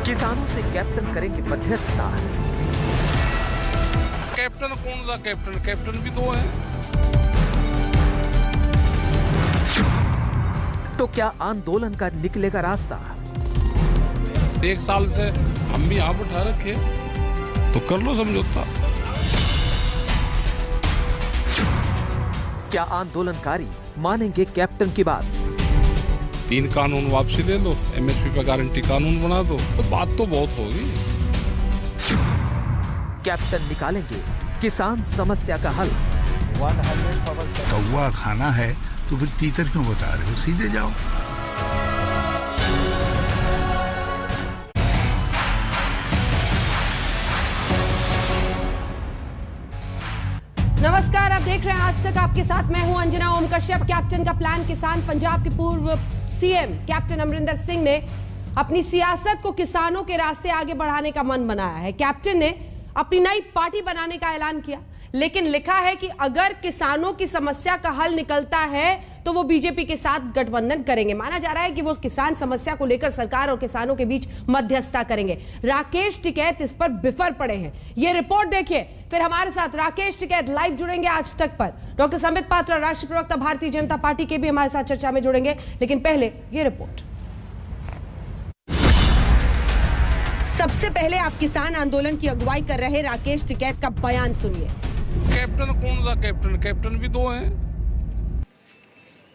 किसानों से कैप्टन करेंगे मध्यस्थता। कैप्टन कौन सा कैप्टन? कैप्टन भी दो हैं। तो क्या आंदोलन का निकलेगा रास्ता? 1 साल से हम भी यहाँ बैठा रखे, तो कर लो समझौता। क्या आंदोलनकारी मानेंगे कैप्टन की बात? 3 कानून वापसी ले लो, एमएसपी पे गारंटी कानून बना दो, तो बात तो बहुत होगी। कैप्टन निकालेंगे किसान समस्या का हल। कौवा खाना है तो फिर तीतर क्यों बता रहे हो? सीधे जाओ। नमस्कार, आप देख रहे हैं आज तक आपके साथ मैं हूं अंजना ओम कश्यप। कैप्टन का प्लान किसान। पंजाब के पूर्व सीएम कैप्टन अमरिंदर सिंह ने अपनी सियासत को किसानों के रास्ते आगे बढ़ाने का मन बनाया है। कैप्टन ने अपनी नई पार्टी बनाने का ऐलान किया, लेकिन लिखा है कि अगर किसानों की समस्या का हल निकलता है तो वो बीजेपी के साथ गठबंधन करेंगे। माना जा रहा है कि वो किसान समस्या को लेकर सरकार और किसानों के बीच मध्यस्थता करेंगे। राकेश टिकैत इस पर बिफर पड़े हैं। ये रिपोर्ट देखिए, फिर हमारे साथ राकेश टिकैत लाइव जुड़ेंगे आज तक पर। डॉक्टर संबित पात्रा, राष्ट्रीय प्रवक्ता भारतीय जनता पार्टी के भी हमारे साथ चर्चा में जुड़ेंगे। लेकिन पहले ये रिपोर्ट। सबसे पहले आप किसान आंदोलन की अगुवाई कर रहे राकेश टिकैत का बयान सुनिए। कैप्टन कौन सा कैप्टन? कैप्टन भी दो हैं।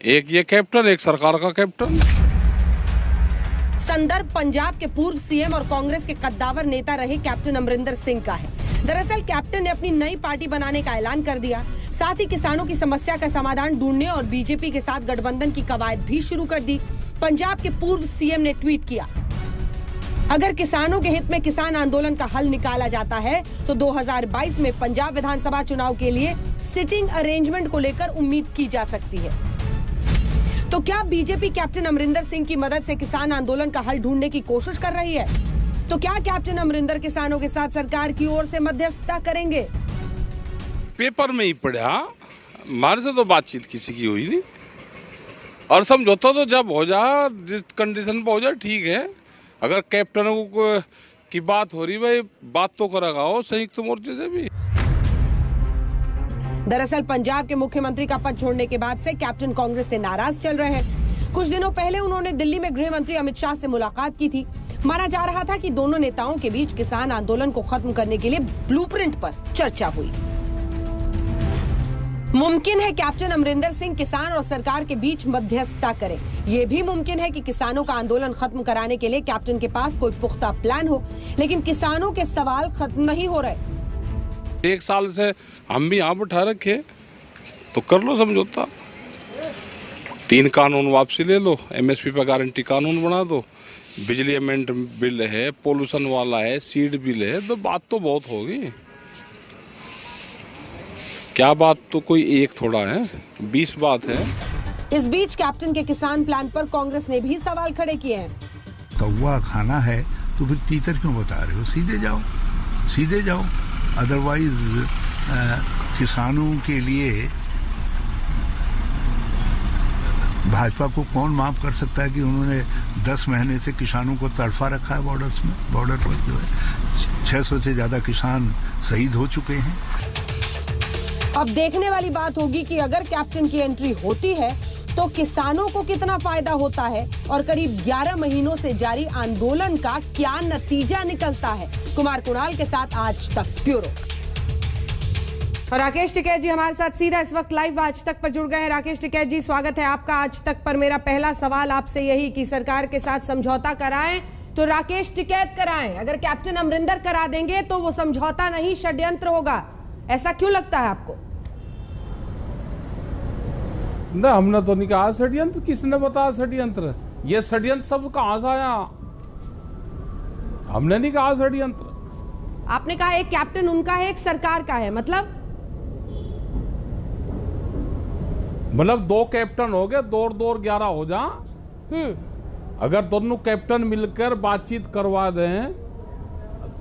एक ये कैप्टन, एक सरकार का कैप्टन। संदर्भ पंजाब के पूर्व सीएम और कांग्रेस के कद्दावर नेता रहे कैप्टन अमरिंदर सिंह का है। दरअसल कैप्टन ने अपनी नई पार्टी बनाने का ऐलान कर दिया, साथ ही किसानों की समस्या का समाधान ढूंढने और बीजेपी के साथ गठबंधन की कवायद भी शुरू कर दी। पंजाब के पूर्व सीएम ने ट्वीट किया, अगर किसानों के हित में किसान आंदोलन का हल निकाला जाता है तो 2022 में पंजाब विधानसभा चुनाव के लिए सिटिंग अरेंजमेंट को लेकर उम्मीद की जा सकती है। तो क्या बीजेपी कैप्टन अमरिंदर सिंह की मदद से किसान आंदोलन का हल ढूंढने की कोशिश कर रही है? तो क्या कैप्टन अमरिंदर किसानों के साथ सरकार की ओर से मध्यस्थता करेंगे? पेपर में ही पढ़ा, हमारे से तो बातचीत किसी की हुई नहीं। और समझौता तो जब हो जाए, जिस कंडीशन पर हो जाए ठीक है। अगर कैप्टनों की बात हो रही, भाई बात तो करेगा हो संयुक्त मोर्चे से भी। दरअसल पंजाब के मुख्यमंत्री का पद छोड़ने के बाद से कैप्टन कांग्रेस से नाराज चल रहे हैं। कुछ दिनों पहले उन्होंने दिल्ली में गृह मंत्री अमित शाह से मुलाकात की थी। माना जा रहा था कि दोनों नेताओं के बीच किसान आंदोलन को खत्म करने के लिए ब्लूप्रिंट पर चर्चा हुई। मुमकिन है कैप्टन अमरिंदर सिंह किसान और सरकार के बीच मध्यस्थता करें। ये भी मुमकिन है कि किसानों का आंदोलन खत्म कराने के लिए कैप्टन के पास कोई पुख्ता प्लान हो, लेकिन किसानों के सवाल खत्म नहीं हो रहे। 1 साल से हम भी यहाँ बैठा रखे, तो कर लो समझौता। 3 कानून वापसी ले लो, एमएसपी पे गारंटी कानून बना दो, बिजली अमेंड बिल है, पोल्यूशन वाला है, सीड बिल है, तो बात तो बहुत होगी। क्या बात तो कोई एक थोड़ा है, 20 बात है। इस बीच कैप्टन के किसान प्लान पर कांग्रेस ने भी सवाल खड़े किए हैं। कौवा खाना है तो फिर तीतर क्यों बता रहे हो? सीधे जाओ, सीधे जाओ। अदरवाइज किसानों के लिए भाजपा को कौन माफ कर सकता है कि उन्होंने 10 महीने से किसानों को तड़फा रखा है बॉर्डर्स में। बॉर्डर पर जो है 600 से ज्यादा किसान शहीद हो चुके हैं। अब देखने वाली बात होगी कि अगर कैप्टन की एंट्री होती है तो किसानों को कितना फायदा होता है और करीब 11 महीनों से जारी आंदोलन का क्या नतीजा निकलता है। कुमार कुणाल के साथ आज तक ब्यूरो। और राकेश टिकैत जी हमारे साथ सीधा इस वक्त लाइव आज तक पर जुड़ गए हैं। राकेश टिकैत जी, स्वागत है आपका आज तक पर। मेरा पहला सवाल आपसे यही कि सरकार के साथ समझौता कराएं तो राकेश टिकैत कराएं, अगर कैप्टन अमरिंदर करा देंगे तो वो समझौता नहीं षड्यंत्र होगा। ऐसा क्यों लगता है आपको? ना, हमने तो नहीं कहा षड्यंत्र। किसने बताया षड्यंत्र? ये षड्यंत्र सब कहां से आया? हमने नहीं कहा षड्यंत्र। आपने कहा एक कैप्टन उनका है, एक सरकार का है, मतलब 2 कैप्टन हो गए, 2 और 11 हो जा। अगर दोनों कैप्टन मिलकर बातचीत करवा दें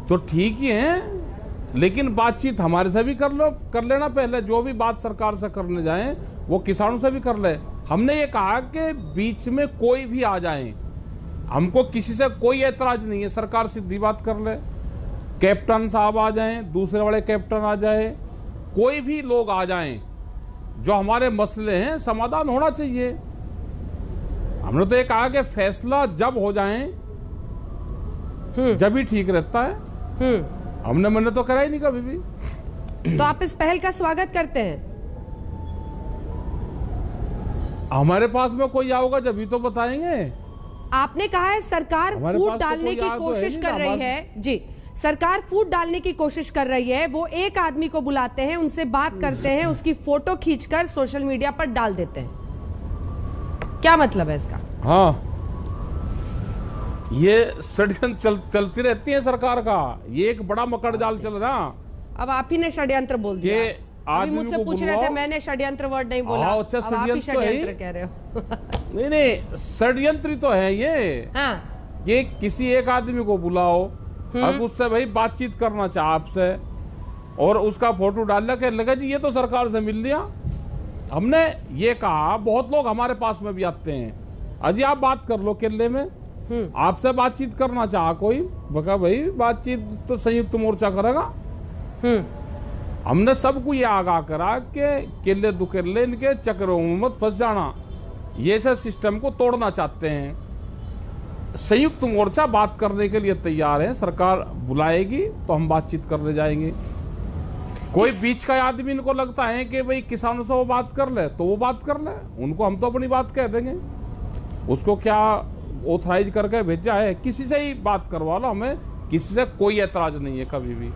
तो ठीक ही है, लेकिन बातचीत हमारे से भी कर लेना। पहले जो भी बात सरकार से करने जाएं वो किसानों से भी कर ले। हमने ये कहा कि बीच में कोई भी आ जाए, हमको किसी से कोई ऐतराज नहीं है, सरकार सीधी बात कर ले, कैप्टन साहब आ जाएं, दूसरे वाले कैप्टन आ जाए, कोई भी लोग आ जाएं, जो हमारे मसले हैं समाधान होना चाहिए। हमने तो ये कहा कि फैसला जब हो जाए जब ही ठीक रहता है। हमने मैंने तो करा ही नहीं कभी भी। तो आप इस पहल का स्वागत करते हैं? हमारे पास में कोई आओगा जब ही तो बताएंगे। आपने कहा है सरकार फूट डालने की कोशिश कर रही है। जी, सरकार फूट डालने की कोशिश कर रही है। वो एक आदमी को बुलाते हैं, उनसे बात करते हैं, उसकी फोटो खींचकर सोशल मीडिया पर डाल देते हैं। क्या मतलब है इसका? हाँ, ये षड्यंत्र चलती रहती है सरकार का। ये एक बड़ा मकड़ जाल चल रहा। अब आप ही ने षड्यंत्र बोल दिया। अभी मुझसे पूछ रहे थे, मैंने षड्यंत्र वर्ड नहीं बोला। अच्छा, अब आप ही षड्यंत्र कह रहे हो। नहीं, षड्यंत्र तो है ये। हाँ। ये किसी एक आदमी को बुलाओ, अब उससे भाई बातचीत करना चाह आपसे, और उसका फोटो डाल के लगा जी ये तो सरकार से मिल लिया। हमने ये कहा, बहुत लोग हमारे पास में भी आते हैं, अजी आप बात कर लो केले में, आपसे बातचीत करना चाह कोई, बका भाई बातचीत तो संयुक्त मोर्चा करेगा। हमने सबको ये आगाह करा कि केले दुकेले इनके चक्रों में मत फंस जाना, ये से सिस्टम को तोड़ना चाहते हैं। संयुक्त मोर्चा बात करने के लिए तैयार है, सरकार बुलाएगी तो हम बातचीत करने जाएंगे। कोई बीच का आदमी इनको लगता है कि भाई किसानों से वो बात कर ले तो वो बात कर ले, उनको हम तो अपनी बात कह देंगे। उसको क्या ऑथराइज करके भेजा है, किसी से ही बात करवा लो, हमें किसी से कोई ऐतराज नहीं है कभी भी।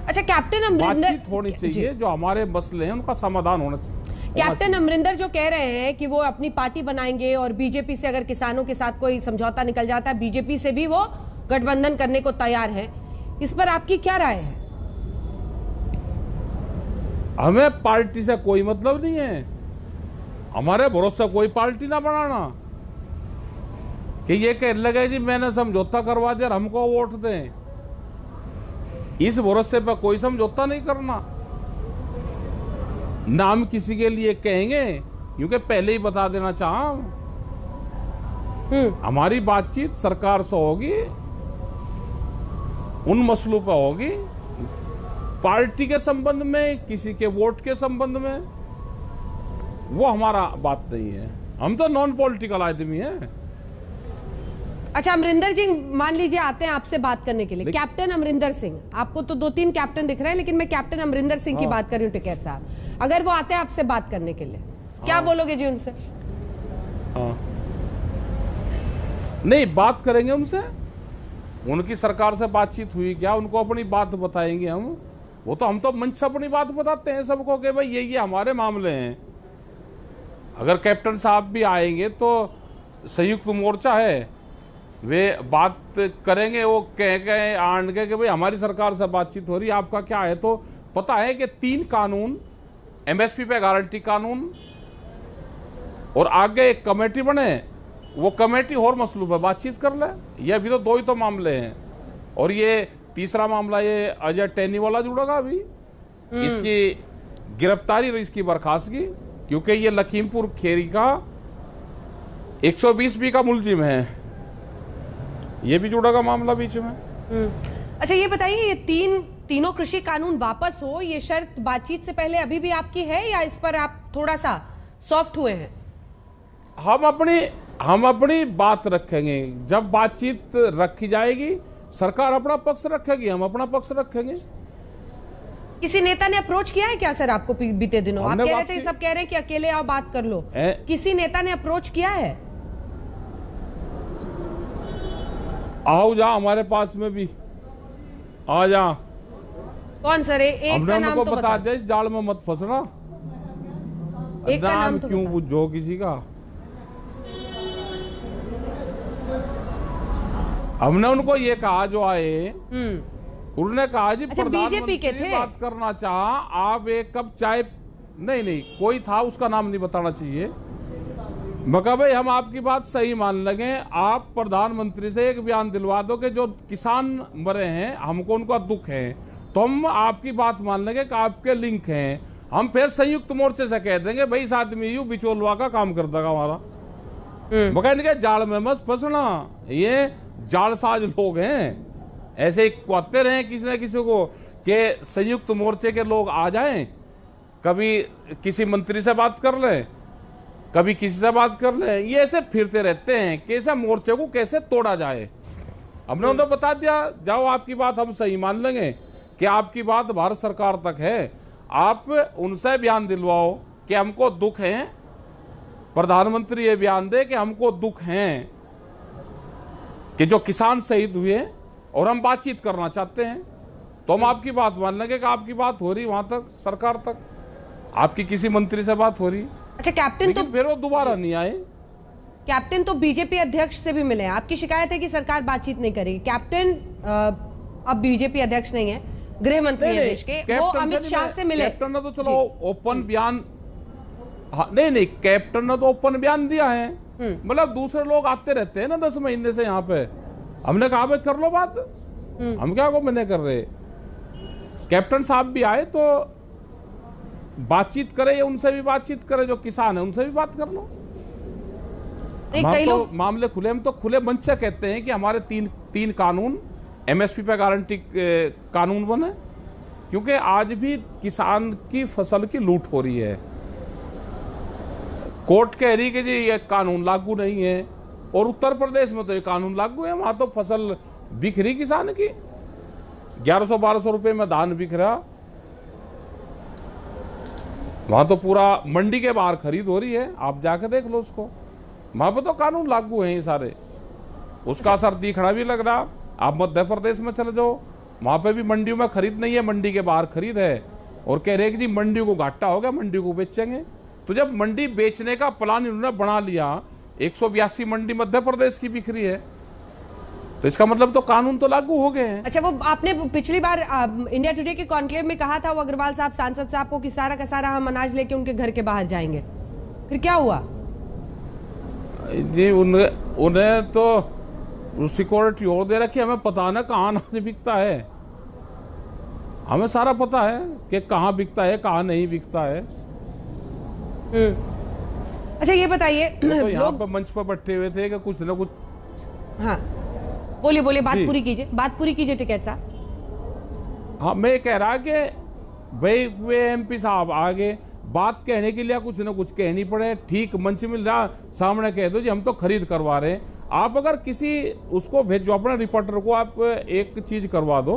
अच्छा, कैप्टन अमरिंदर, बातचीत होनी चाहिए, जो हमारे मसले हैं उनका समाधान होना चाहिए। कैप्टन अमरिंदर जो कह रहे हैं कि वो अपनी पार्टी बनाएंगे और बीजेपी से अगर किसानों के साथ कोई समझौता निकल जाता है, बीजेपी से भी वो गठबंधन करने को तैयार है, इस पर आपकी क्या राय है? हमें पार्टी से कोई मतलब नहीं है, हमारे भरोसे कोई पार्टी ना बनाना कि ये कह लगे जी मैंने समझौता करवा दिया हमको वोट दें। इस भरोसे पर कोई समझौता नहीं करना, नाम किसी के लिए कहेंगे, क्योंकि पहले ही बता देना चाहा हमारी बातचीत सरकार से होगी, उन मसलों पर होगी, पार्टी के संबंध में, किसी के वोट के संबंध में वो हमारा बात नहीं है। हम तो नॉन पॉलिटिकल आदमी हैं। अच्छा, अमरिंदर जी मान लीजिए आते हैं आपसे बात करने के लिए, कैप्टन अमरिंदर सिंह, आपको तो 2-3 कैप्टन दिख रहे हैं, लेकिन मैं कैप्टन अमरिंदर सिंह की बात कर रही हूँ टिकैत साहब। अगर वो आते हैं आपसे बात करने के लिए, क्या बोलोगे जी उनसे? नहीं, बात करेंगे उनसे, उनकी सरकार से बातचीत हुई क्या, उनको अपनी बात बताएंगे हम। वो तो हम तो मंच से अपनी बात बताते हैं सबको कि भाई ये हमारे मामले हैं। अगर कैप्टन साहब भी आएंगे तो संयुक्त मोर्चा है, वे बात करेंगे, वो कह आन के कि भाई हमारी सरकार से बातचीत हो रही है, आपका क्या है। तो पता है कि 3 कानून, एमएसपी पे गारंटी कानून, और आगे एक कमेटी बने, वो कमेटी और मसलों पर बातचीत कर ले। ये अभी तो 2 ही तो मामले हैं, और ये तीसरा मामला ये अजय टैनी वाला जुड़ेगा अभी, इसकी गिरफ्तारी और इसकी बर्खास्तगी, क्योंकि ये लखीमपुर खेरी का 120B का मुलजिम है, ये भी जुड़ेगा मामला बीच में। अच्छा, ये बताइए, ये तीनों कृषि कानून वापस हो, ये शर्त बातचीत से पहले अभी भी आपकी है, या इस पर आप थोड़ा सा सॉफ्ट हुए हैं? हम अपनी बात रखेंगे, जब बातचीत रखी जाएगी सरकार अपना पक्ष रखेगी, हम अपना पक्ष रखेंगे। किसी नेता ने अप्रोच किया है क्या सर आपको बीते दिनों? आप कह रहे थे, सब कह रहे हैं कि अकेले आओ बात कर लो, किसी नेता ने अप्रोच किया है? आओ जा, हमारे पास में भी आ जा। कौन सर? एक का नाम तो बता दे, इस जाल में मत फंसना। एक का नाम तो क्यों पूछो किसी का? हमने उनको ये कहा जो आए, उन्होंने कहा जी बीजेपी के थे, बात करना चाह, आप एक कप चाय, नहीं कोई था, उसका नाम नहीं बताना चाहिए। मगर भाई हम आपकी बात सही मान लगे, आप प्रधानमंत्री से एक बयान दिलवा दो कि जो किसान मरे हैं हमको उनका दुख है, तो हम आपकी बात मान लेंगे कि आपके लिंक हैं, हम फिर संयुक्त मोर्चे से कह देंगे भाई इस आदमी यू बिचौलवा का काम कर देगा हमारा। मगर इनके जाल में मत फंसना, ये जालसाज लोग हैं। ऐसे ही कहते रहे किसी न किसी को कि संयुक्त मोर्चे के लोग आ जाएं, कभी किसी मंत्री से बात कर लें, कभी किसी से बात कर लें, ये ऐसे फिरते रहते हैं कैसे मोर्चे को कैसे तोड़ा जाए। हमने उन्हें बता दिया, जाओ आपकी बात हम सही मान लेंगे कि आपकी बात भारत सरकार तक है, आप उनसे बयान दिलवाओ कि हमको दुख है, प्रधानमंत्री ये बयान दे कि हमको दुख है कि जो किसान शहीद हुए और हम बातचीत करना चाहते हैं, तो हम आपकी बात मान लेंगे कि आपकी बात हो रही वहां तक, सरकार तक, आपकी किसी मंत्री से बात हो रही। अच्छा कैप्टन, तो फिर वो दोबारा नहीं आए। कैप्टन तो बीजेपी अध्यक्ष से भी मिले हैं, आपकी शिकायत है कि सरकार बातचीत नहीं करेगी। कैप्टन अब बीजेपी अध्यक्ष नहीं है, गृह मंत्री है देश के, वो अमित शाह से मिले। कैप्टन ने तो चलो ओपन बयान, नहीं कैप्टन ने तो ओपन बयान दिया है, मतलब दूसरे लोग आते रहते हैं ना 10 महीने से यहाँ पे, हमने कहा भाई कर लो बात, हम क्या को मना कर रहे। कैप्टन साहब भी आए तो बातचीत करे, उनसे भी बातचीत करे, जो किसान है उनसे भी बात कर लो। कई लोग मामले खुले, हम तो खुले मंच से कहते हैं कि हमारे तीन कानून एमएसपी पे गारंटी कानून बने, क्योंकि आज भी किसान की फसल की लूट हो रही है। कोर्ट कह रही कि जी ये कानून लागू नहीं है, और उत्तर प्रदेश में तो ये कानून लागू है, वहां तो फसल बिक रही किसान की, 1100-1200 रुपए में धान बिक रहा, वहां तो पूरा मंडी के बाहर खरीद हो रही है, आप जाकर देख लो उसको, वहां पे तो कानून लागू हैं ये सारे, उसका असर दिखना भी लग रहा। आप मध्य प्रदेश में चले जाओ, वहां पे भी मंडियों में खरीद नहीं है, मंडी के बाहर खरीद है, और कह रहे कि जी मंडी को घाटा हो गया, मंडी को बेचेंगे। तो जब मंडी बेचने का प्लान इन्होंने बना लिया, 182 मंडी मध्य प्रदेश की बिक्री है, तो इसका मतलब तो कानून तो लागू हो गए हैं। अच्छा, वो आपने पिछली बार इंडिया टुडे के कॉन्क्लेव में कहा था, वो अग्रवाल साहब सांसद साहब को, कि सारा का सारा हम अनाज लेके उनके घर के बाहर जाएंगे, फिर क्या हुआ जी? उन्हें तो सिक्योरिटी और दे रखी, हमें पता ना कहाँ अनाज बिकता है, हमें सारा पता है कि कहाँ बिकता है कहाँ नहीं बिकता है। अच्छा ये बताइए, तो यहाँ पर मंच पर बैठे हुए थे कि कुछ ना कुछ, हाँ बोलिए बात पूरी कीजिए टिकैत साहब। हाँ मैं कह रहा कि भाई वे एमपी साहब आगे बात कहने के लिए कुछ ना कुछ कहनी पड़े, ठीक मंच मिल रहा, सामने कह दो जी हम तो खरीद करवा रहे हैं। आप अगर किसी उसको भेजो, अपने रिपोर्टर को आप एक चीज करवा दो,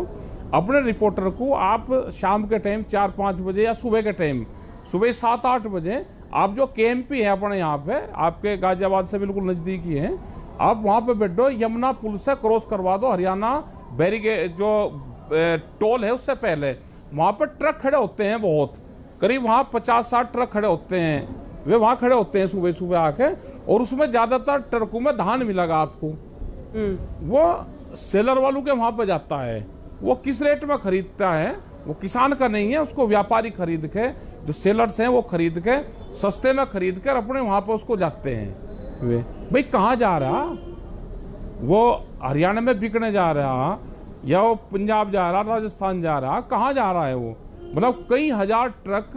अपने रिपोर्टर को आप शाम के टाइम 4-5 बजे या सुबह के टाइम, सुबह 7-8 बजे, आप जो केएमपी है अपने यहाँ पे, आपके गाजियाबाद से बिल्कुल नजदीकी है, आप वहाँ पे बैठो, यमुना पुल से क्रॉस करवा दो, हरियाणा बैरिकेड जो टोल है उससे पहले, वहाँ पर ट्रक खड़े होते हैं बहुत, करीब वहाँ 50-60 ट्रक खड़े होते हैं, वे वहाँ खड़े होते हैं सुबह सुबह आके, और उसमें ज्यादातर ट्रकों में धान मिलेगा आपको, वो सेलर वालों के वहाँ पे जाता है, वो किस रेट में खरीदता है वो किसान का नहीं है, उसको व्यापारी खरीद के, जो सेलर्स हैं वो खरीद के सस्ते में खरीद कर अपने वहाँ पे उसको जाते हैं। वे भाई कहाँ जा रहा, वो हरियाणा में बिकने जा रहा, या वो पंजाब जा रहा, राजस्थान जा रहा, कहाँ जा रहा है वो, मतलब कई हजार ट्रक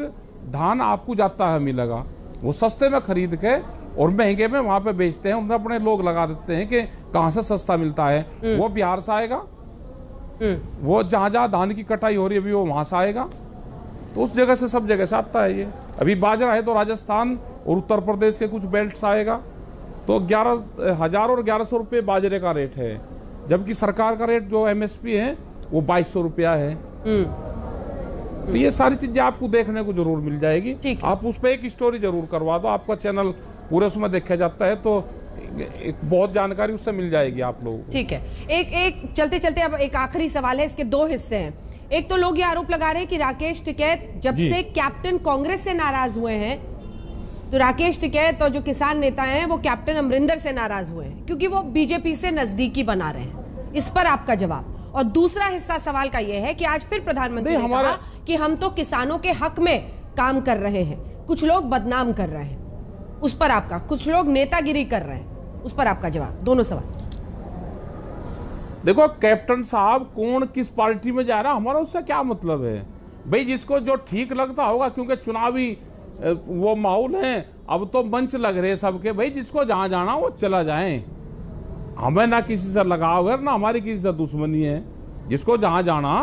धान आपको जाता है मिलेगा, वो सस्ते में खरीद के और महंगे में वहां पे बेचते हैं, उन्हें अपने लोग लगा देते हैं कि कहां से सस्ता मिलता है, वो बिहार से आएगा, वो जहां जहां धान की कटाई हो रही है अभी वो वहां से आएगा, तो उस जगह से सब जगह से आता है ये। अभी बाजरा है तो राजस्थान और उत्तर प्रदेश के कुछ बेल्ट से आएगा, तो 11,000 और 1100 रुपये बाजरे का रेट है, जबकि सरकार का रेट जो एमएसपी है वो 2200 रुपया है। तो ये सारी चीजें आपको देखने को जरूर मिल जाएगी, आप उस पर एक स्टोरी जरूर करवा दो, आपका चैनल पूरे उसमें देखा जाता है, तो एक बहुत जानकारी उससे मिल जाएगी आप लोगों को। ठीक है, एक चलते चलते अब एक आखिरी सवाल है, इसके 2 हिस्से हैं। एक तो लोग ये आरोप लगा रहे हैं कि राकेश टिकैत जब से कैप्टन कांग्रेस से नाराज हुए हैं, तो राकेश टिकैत और जो किसान नेता हैं वो कैप्टन अमरिंदर से नाराज हुए हैं, क्योंकि वो बीजेपी से नजदीकी बना रहे हैं। इस पर आपका जवाब। और दूसरा हिस्सा सवाल का यह है कि आज फिर प्रधानमंत्री ने कहा कि हम तो किसानों के हक में काम कर रहे हैं, कुछ लोग बदनाम कर रहे हैं, उस पर आपका, कुछ लोग नेतागिरी कर रहे हैं, उस पर आपका जवाब। दोनों सवाल। देखो कैप्टन साहब कौन किस पार्टी में जा रहा है हमारा उससे क्या मतलब है भाई, जिसको जो ठीक लगता होगा, क्योंकि चुनावी वो माहौल है। अब तो मंच लग रहे सबके, भाई जिसको जहां जाना वो चला जाए, हमें ना किसी से लगाव है ना हमारी किसी से दुश्मनी है। जिसको जहां जाना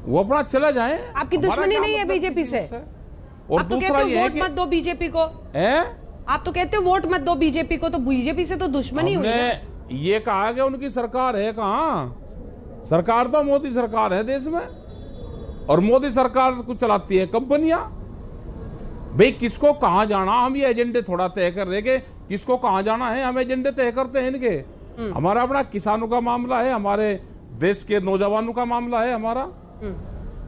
वो अपना चला जाए। आपकी दुश्मनी नहीं है बीजेपी से? और आप तो दूसरा कहते ये हो है वोट कि मत दो बीजेपी को, आप तो कहते हो वोट मत दो बीजेपी को, तो बीजेपी से तो दुश्मनी हुई ना? ये कहा कि उनकी सरकार है, कहाँ? सरकार तो मोदी सरकार है देश में, और मोदी सरकार को चलाती है कंपनियां। भाई किसको कहां जाना, हम ये एजेंडे थोड़ा तय कर रहे कि किसको कहां जाना है, हम एजेंडे तय करते हैं इनके। हमारा अपना किसानों का मामला है, हमारे देश के नौजवानों का मामला है,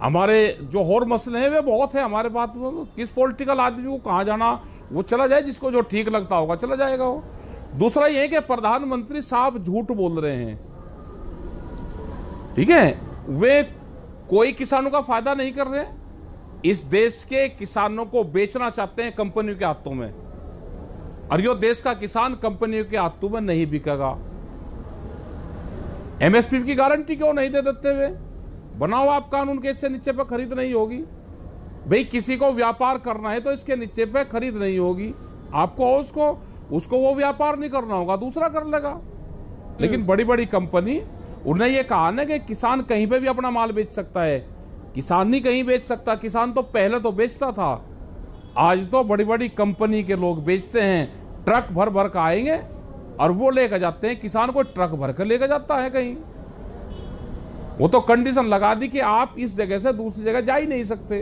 हमारे जो और मसले हैं वे बहुत है हमारे पास। किस पॉलिटिकल आदमी को कहां जाना वो चला जाए, जिसको जो ठीक लगता होगा चला जाएगा वो। दूसरा ये है कि प्रधानमंत्री साहब झूठ बोल रहे हैं, ठीक है? वे कोई किसानों का फायदा नहीं कर रहे, इस देश के किसानों को बेचना चाहते हैं कंपनियों के हाथों में, और यो देश का किसान कंपनियों के हाथों में नहीं बिकेगा। एमएसपी की गारंटी क्यों नहीं दे देते हुए? बनाओ आप कानून के, इससे नीचे पे खरीद नहीं होगी। भाई किसी को व्यापार करना है तो इसके नीचे पे खरीद नहीं होगी, आपको उसको वो व्यापार नहीं करना होगा, दूसरा कर लेगा। लेकिन बड़ी बड़ी कंपनी, उन्हें ये कहा ना कि किसान कहीं पे भी अपना माल बेच सकता है। किसान नहीं कहीं बेच सकता, किसान तो पहले तो बेचता था, आज तो बड़ी बड़ी कंपनी के लोग बेचते हैं। ट्रक भर भर कर आएंगे और वो लेकर जाते हैं, किसान को ट्रक भर कर लेकर जाता है कहीं। वो तो कंडीशन लगा दी कि आप इस जगह से दूसरी जगह जा ही नहीं सकते।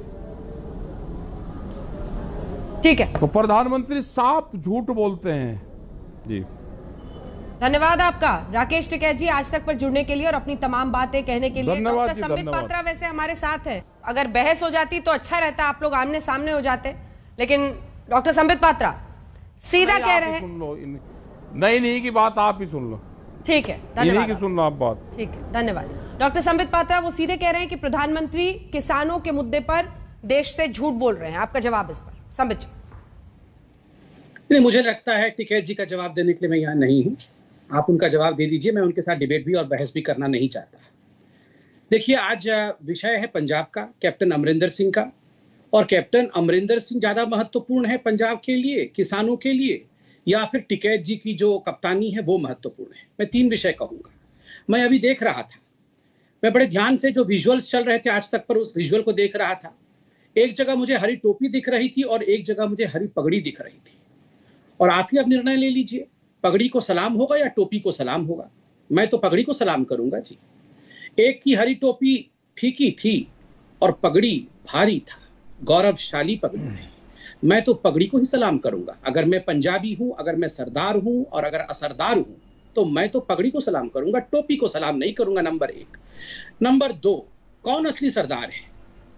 ठीक है, तो प्रधानमंत्री साफ झूठ बोलते हैं जी। धन्यवाद आपका राकेश टिकैत जी, आज तक पर जुड़ने के लिए और अपनी तमाम बातें कहने के लिए। धन्यवाद डॉक्टर जी, संबित धन्यवाद। पात्रा वैसे हमारे साथ है, अगर बहस हो जाती तो अच्छा रहता, आप लोग आमने सामने हो जाते। लेकिन डॉक्टर संबित पात्रा सीधा कह रहे हैं, सुन लो, नहीं की बात आप ही सुन लो। ठीक है, इन्हीं धन्यवाद। की सुन लो आप बात। ठीक है, धन्यवाद। डॉक्टर संबित पात्रा वो सीधे कह रहे हैं कि प्रधानमंत्री किसानों के मुद्दे पर देश से झूठ बोल रहे हैं। आपका जवाब इस पर संबित जी? नहीं, मुझे लगता है टिकैत जी का जवाब देने के लिए मैं यहाँ नहीं हूँ, आप उनका जवाब दे दीजिए। मैं उनके साथ डिबेट भी और बहस भी करना नहीं चाहता। देखिए, आज विषय है पंजाब का, कैप्टन अमरिंदर सिंह का, और कैप्टन अमरिंदर सिंह ज्यादा महत्वपूर्ण है पंजाब के लिए, किसानों के लिए, या फिर टिकैत जी की जो कप्तानी है वो महत्वपूर्ण है? मैं 3 विषय कहूंगा। मैं अभी देख रहा था, मैं बड़े ध्यान से जो विजुअल्स चल रहे थे आज तक पर, उस विजुअल को देख रहा था। एक जगह मुझे हरी टोपी दिख रही थी और एक जगह मुझे हरी पगड़ी दिख रही थी, और आप ही अब निर्णय ले लीजिए, पगड़ी को सलाम होगा या टोपी को सलाम होगा? मैं तो पगड़ी को सलाम करूंगा जी। एक की हरी टोपी फीकी थी और पगड़ी भारी था, गौरवशाली पगड़ी थी। मैं तो पगड़ी को ही सलाम करूंगा। अगर मैं पंजाबी हूं, अगर मैं सरदार हूं और अगर असरदार हूं, तो मैं तो पगड़ी को सलाम करूंगा, टोपी को सलाम नहीं करूंगा। नंबर 1। नंबर 2, कौन असली सरदार है?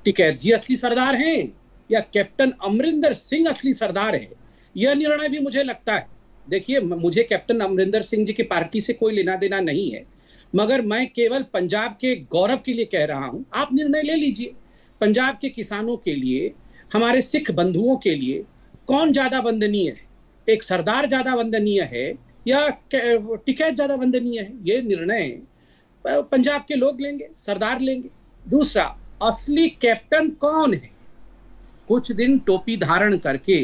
टिकैत जी असली सरदार हैं या कैप्टन अमरिंदर सिंह असली सरदार है? यह निर्णय भी मुझे लगता है, देखिए, मुझे कैप्टन अमरिंदर सिंह जी की पार्टी से कोई लेना देना नहीं है, मगर मैं केवल पंजाब के गौरव के लिए कह रहा हूं। आप निर्णय ले लीजिए, पंजाब के किसानों के लिए, हमारे सिख बंधुओं के लिए कौन ज्यादा वंदनीय है? एक सरदार ज्यादा वंदनीय है या टिकैत ज्यादा वंदनीय है? ये निर्णय पंजाब के लोग लेंगे, सरदार लेंगे। दूसरा, असली कैप्टन कौन है? कुछ दिन टोपी धारण करके